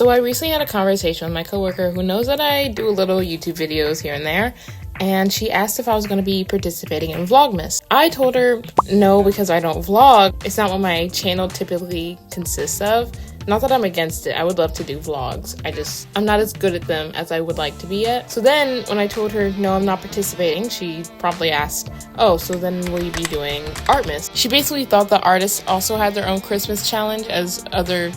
So I recently had a conversation with my coworker who knows that I do little YouTube videos here and there, and she asked if I was going to be participating in Vlogmas. I told her no because I don't vlog. It's not what my channel typically consists of. Not that I'm against it. I would love to do vlogs. I'm not as good at them as I would like to be at. So then when I told her no, I'm not participating, she promptly asked, oh, so then will you be doing Artmas? She basically thought that artists also had their own Christmas challenge as other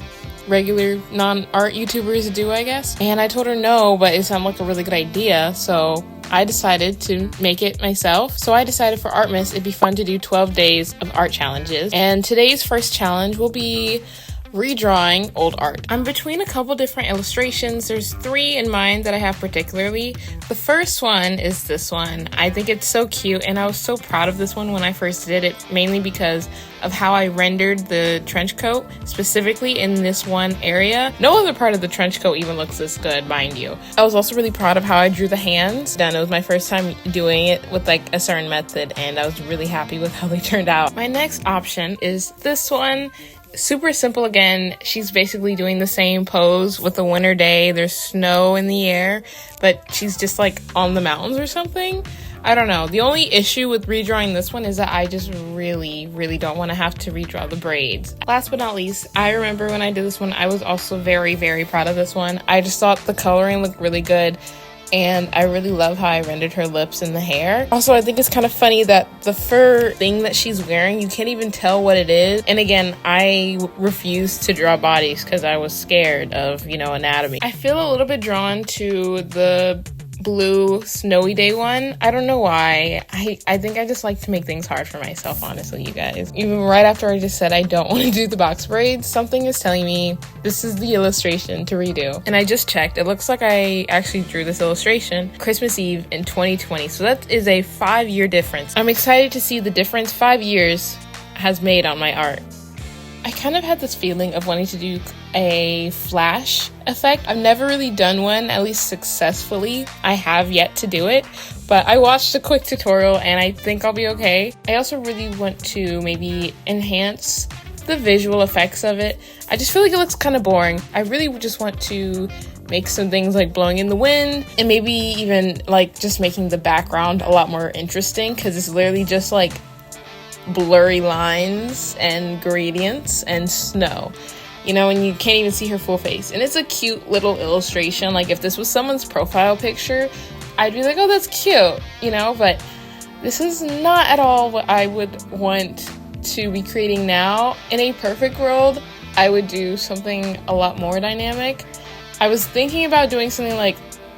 regular non-art YouTubers do, I guess. And I told her no, but it sounded like a really good idea, so I decided to make it myself. So I decided for Artmas it'd be fun to do 12 days of art challenges. And today's first challenge will be redrawing old art. I'm between a couple different illustrations. There's 3 in mind that I have particularly. The first one is this one. I think it's so cute, and I was so proud of this one when I first did it, mainly because of how I rendered the trench coat, specifically in this one area. No other part of the trench coat even looks this good, mind you. I was also really proud of how I drew the hands. It was my first time doing it with like a certain method, and I was really happy with how they turned out. My next option is this one. Super simple again. She's basically doing the same pose with a winter day. There's snow in the air, but she's just like on the mountains or something. I don't know. The only issue with redrawing this one is that I just really don't want to have to redraw the braids. Last but not least, I remember when I did this one, I was also very proud of this one. I just thought the coloring looked really good, and I really love how I rendered her lips and the hair. Also, I think it's kind of funny that the fur thing that she's wearing, you can't even tell what it is. And again, I refused to draw bodies because I was scared of, anatomy. I feel a little bit drawn to the blue snowy day one. I don't know why. I think I just like to make things hard for myself, honestly, you guys. Even right after I just said I don't want to do the box braids, something is telling me this is the illustration to redo. And I just checked. It looks like I actually drew this illustration Christmas Eve in 2020. So that is a 5-year difference. I'm excited to see the difference 5 years has made on my art. I kind of had this feeling of wanting to do a flash effect. I've never really done one, at least successfully. I have yet to do it, but I watched a quick tutorial and I think I'll be okay. I also really want to maybe enhance the visual effects of it. I just feel like it looks kind of boring. I really just want to make some things like blowing in the wind, and maybe even like just making the background a lot more interesting, because it's literally just like blurry lines and gradients and snow, and you can't even see her full face. And it's a cute little illustration. Like if this was someone's profile picture, I'd be like, oh, that's cute, but this is not at all what I would want to be creating now. In a perfect world, I would do something a lot more dynamic. I was thinking about doing something like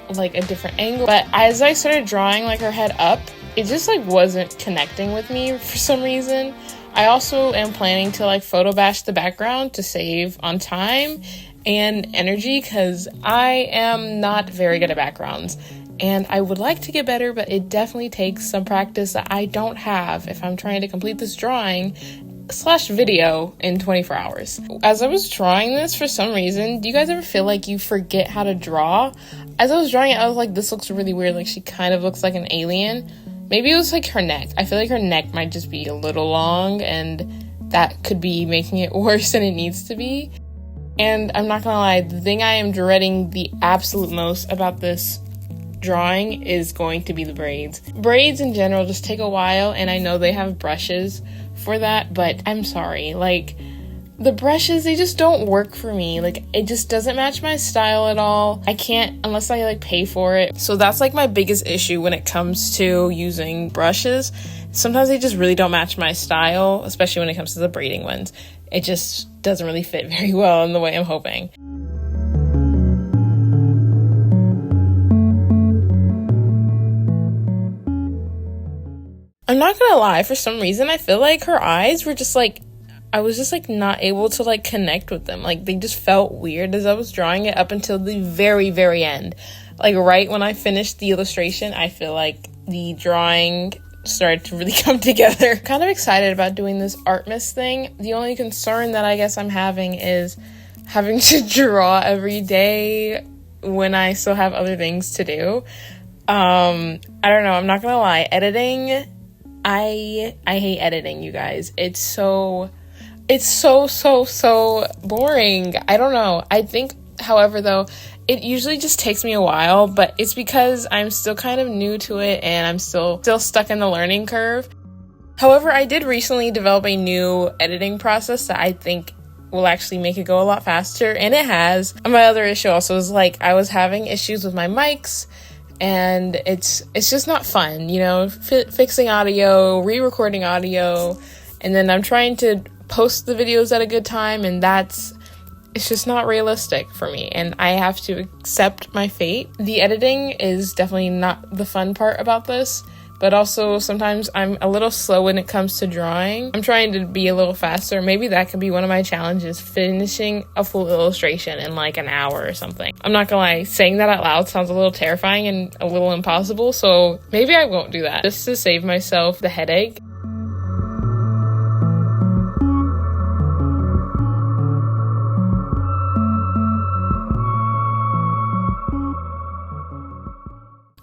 a different angle, but as I started drawing like her head up, it just wasn't connecting with me for some reason. I also am planning to photo bash the background to save on time and energy, because I am not very good at backgrounds and I would like to get better, but it definitely takes some practice that I don't have if I'm trying to complete this drawing / video in 24 hours. As I was drawing this, for some reason, do you guys ever feel like you forget how to draw? As I was drawing it, I was like, this looks really weird. Like she kind of looks like an alien. Maybe it was like her neck. I feel like her neck might just be a little long, and that could be making it worse than it needs to be. And I'm not gonna lie, the thing I am dreading the absolute most about this drawing is going to be the braids. Braids in general just take a while, and I know they have brushes for that, but I'm sorry, the brushes, they just don't work for me. It just doesn't match my style at all. I can't unless I pay for it. So that's my biggest issue when it comes to using brushes. Sometimes they just really don't match my style, especially when it comes to the braiding ones. It just doesn't really fit very well in the way I'm hoping. I'm not gonna lie, for some reason I feel like her eyes were just I was just not able to connect with them. They just felt weird as I was drawing it up until the very end. Right when I finished the illustration, I feel like the drawing started to really come together. Kind of excited about doing this Artmiss thing. The only concern that I guess I'm having is having to draw every day when I still have other things to do. I don't know, I'm not gonna lie, editing, I hate editing, you guys. It's so boring. I don't know. I think However, though, it usually just takes me a while, but it's because I'm still kind of new to it and I'm still stuck in the learning curve. However, I did recently develop a new editing process that I think will actually make it go a lot faster, and it has. And my other issue also is like I was having issues with my mics, and it's just not fun, you know, fixing audio, re-recording audio, and then I'm trying to post the videos at a good time, and it's just not realistic for me, and I have to accept my fate. The editing is definitely not the fun part about this, but also sometimes I'm a little slow when it comes to drawing. I'm trying to be a little faster. Maybe that could be one of my challenges, finishing a full illustration in like an hour or something. I'm not gonna lie, saying that out loud sounds a little terrifying and a little impossible, so maybe I won't do that, just to save myself the headache.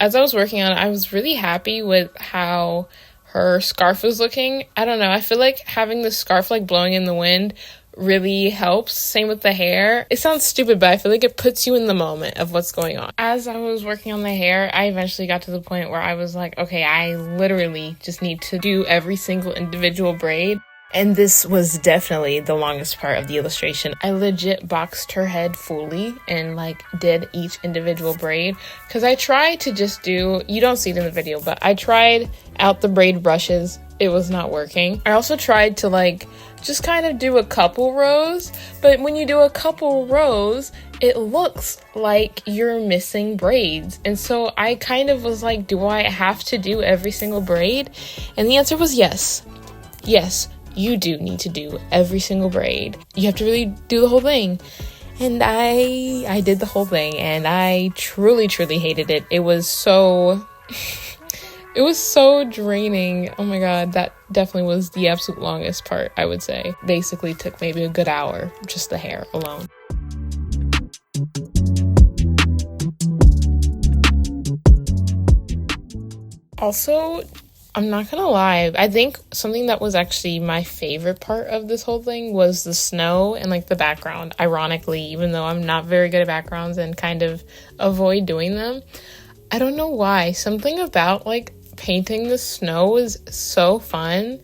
As I was working on it, I was really happy with how her scarf was looking. I don't know, I feel like having the scarf like blowing in the wind really helps. Same with the hair. It sounds stupid, but I feel like it puts you in the moment of what's going on. As I was working on the hair, I eventually got to the point where I was like, okay, I literally just need to do every single individual braid. And this was definitely the longest part of the illustration. I legit boxed her head fully and like did each individual braid, because I tried to just do, you don't see it in the video, but I tried out the braid brushes. It was not working. I also tried to like just kind of do a couple rows, but when you do a couple rows, it looks like you're missing braids. And so I kind of was like, do I have to do every single braid? And the answer was yes. Yes, you do need to do every single braid. You have to really do the whole thing. And I did the whole thing, and I truly hated it. It was so draining. Oh my god, that definitely was the absolute longest part, I would say. Basically took maybe a good hour, just the hair alone. Also, I'm not gonna lie, I think something that was actually my favorite part of this whole thing was the snow and like the background. Ironically, even though I'm not very good at backgrounds and kind of avoid doing them, I don't know why. Something about like painting the snow was so fun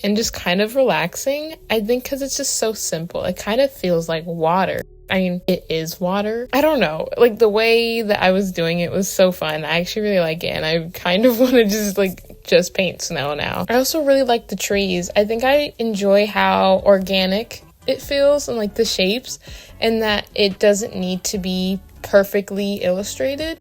and just kind of relaxing. I think because it's just so simple. It kind of feels like water. I mean, it is water. I don't know. Like the way that I was doing it was so fun. I actually really like it, and I kind of want to just paint snow now. I also really like the trees. I think I enjoy how organic it feels and like the shapes, and that it doesn't need to be perfectly illustrated.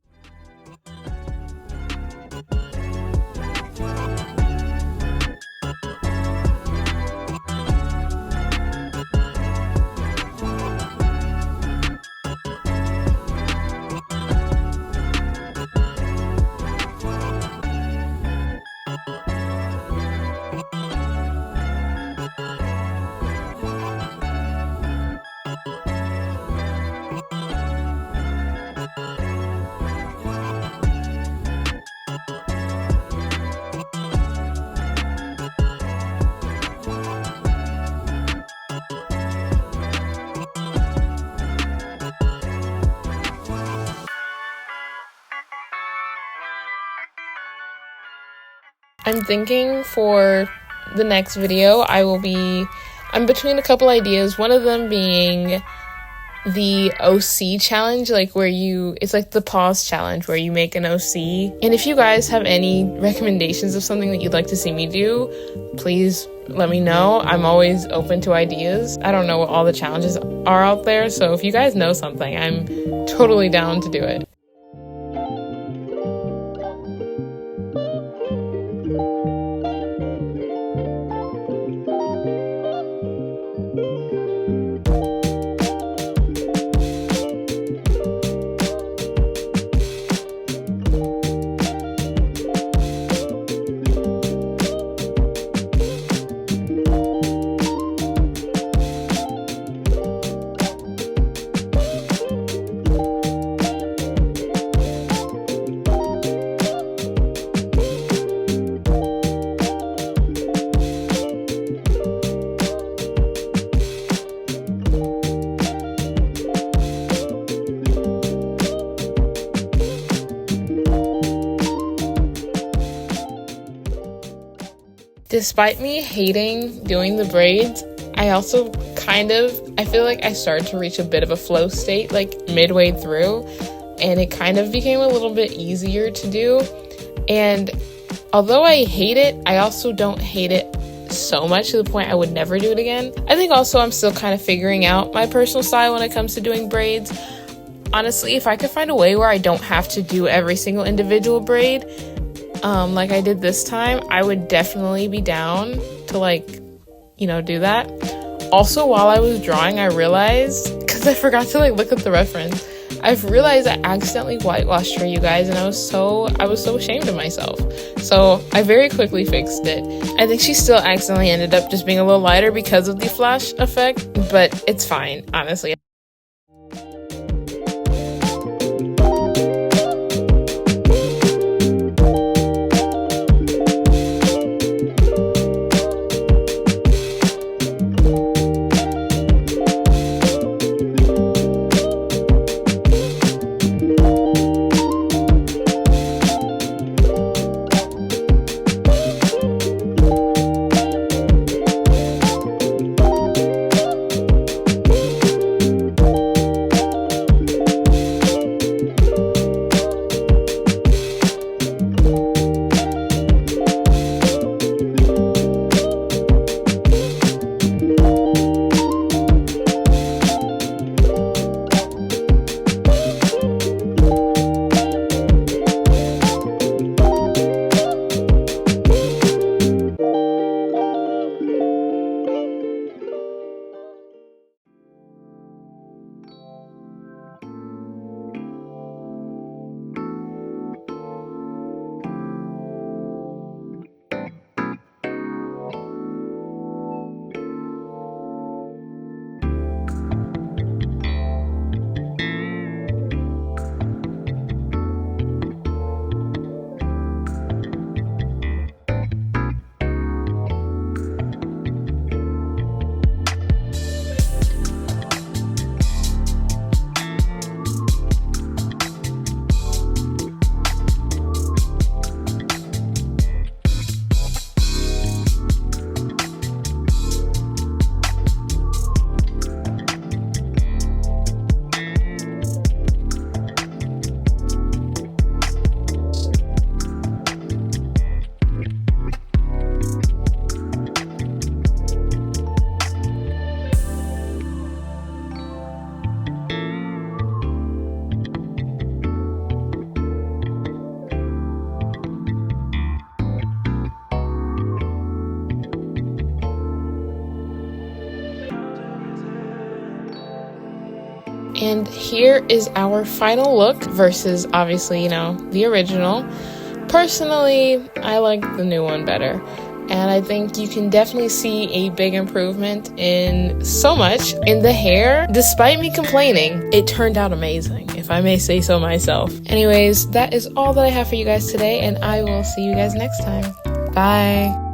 I'm thinking for the next video, I'm between a couple ideas, one of them being the OC challenge, like it's like the pause challenge where you make an OC. And if you guys have any recommendations of something that you'd like to see me do, please let me know. I'm always open to ideas. I don't know what all the challenges are out there, so if you guys know something, I'm totally down to do it. Despite me hating doing the braids, I also I feel like I started to reach a bit of a flow state like midway through, and it kind of became a little bit easier to do. And although I hate it, I also don't hate it so much to the point I would never do it again. I think also I'm still kind of figuring out my personal style when it comes to doing braids. Honestly, if I could find a way where I don't have to do every single individual braid, like I did this time, I would definitely be down to do that. Also, while I was drawing, I realized, because I forgot to look at the reference, I've realized I accidentally whitewashed for you guys, and I was so ashamed of myself. So I very quickly fixed it. I think she still accidentally ended up just being a little lighter because of the flash effect, but it's fine, honestly. And here is our final look versus obviously, the original. Personally, I like the new one better. And I think you can definitely see a big improvement in so much in the hair. Despite me complaining, it turned out amazing, if I may say so myself. Anyways, that is all that I have for you guys today, and I will see you guys next time. Bye.